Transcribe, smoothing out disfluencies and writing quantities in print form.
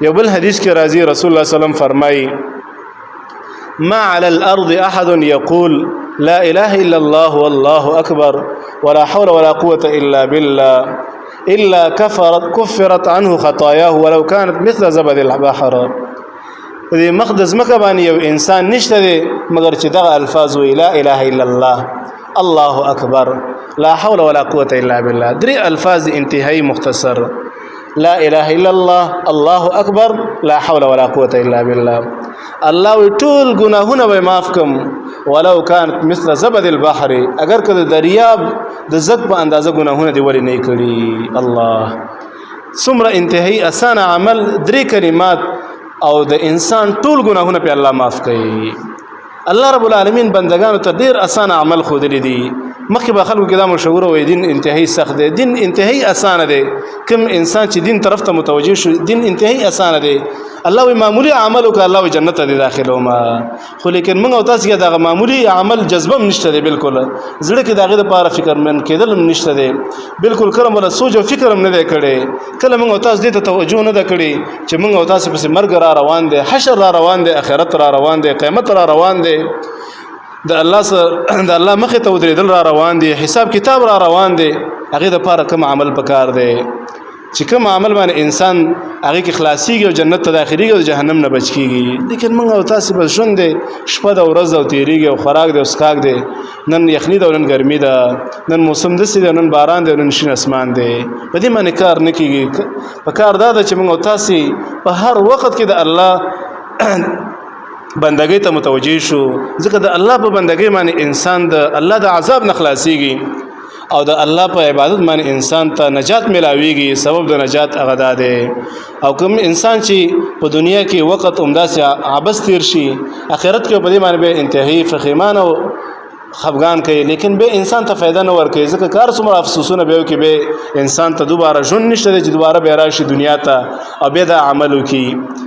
یو بل حدیث کې راځي رسول الله صلی الله علیه وسلم فرمایي ما على الارض احد يقول لا اله الا الله والله اكبر ولا حول ولا قوه الا بالله الا كفرت عنه خطاياه ولو كانت مثل زبد البحر. دې مقدس مکه باندې یو انسان نشته دی مگر چې دغه الفاظ وی لا اله الا الله الله اکبر لا حول ولا قوه الا بالله. درې الفاظ انتهایی مختصر لا اله الا الله الله اکبر لا حول ولا قوه الا بالله. الله ټول ګناهونه به معاف کوم ولو كانت مثل زبد البحر اگر که د دریاب د زګ په اندازه ګناهونه دی ولې نه کړی. الله څومره انتهایی اسانه عمل درې کلمات او د انسان ټول ګناهونه په الله معاف کوي. الله رب العالمین بندگانو ته ډیر اسانه عمل خودلی دی. مخکې به خلکو کې دا مشوره وي دین انتهایی سخت دی. دین انتهایی اسانه دی. کوم انسان چې دین طرف ته متوجه شو دین انتهایی اسانه دی. الله وی معمولی عمل وکړه الله وی جنت ته داخلو ما خو لیکن موږ او تاسو کې دا معمولی عمل جذبه نشته دی. بالکل زړه کې داغه لپاره فکر من کېدل نشته دی. بالکل کله ولا سوچ او فکر هم نه دی کړي. کله موږ او تاسو دې ته توجه نه کړي چې موږ او تاسو په مرګ را روان دي حشر را روان دي آخرت را روان دي قیامت را روان دي د الله سره د الله مخې ته ودرېدل را روان دي حساب کتاب را روان دي. هغه د لپاره کوم عمل پکار دی چې کوم عمل باندې انسان هغه کې خلاصيږي او جنت ته داخليږي او جهنم نه بچ کیږي. لیکن موږ او تاسو په ژوند دي شپه د ورځ او تیریږي او خوراک دی او اسکاک دی. نن یخني ده نن ګرمي ده نن موسم دسي ده نن باران دی نن شین اسمان دی. په دې باندې کار نه کیږي. په کار دا چې موږ او تاسو په هر وخت کې د الله بندګۍ ته متوجي شو. ځکه د الله په بندګۍ باندې انسان د الله د عذاب نه خلاصيږي او د الله په عبادت باندې انسان ته نجات ملاويږي. سبب د نجات هغه ده. او کوم انسان چې په دنیا کې وخت عمده سي عبث تیر شي اخرت کې په دې باندې به انتهایی فخیمان او خفغان کوي لیکن به انسان ته فایده نه ورکوي. ځکه کار څومره افسوسونه به وي کې به انسان ته دوباره ژوند نشته چې دوباره به راشي دنیا ته او به دا عمل وکړي.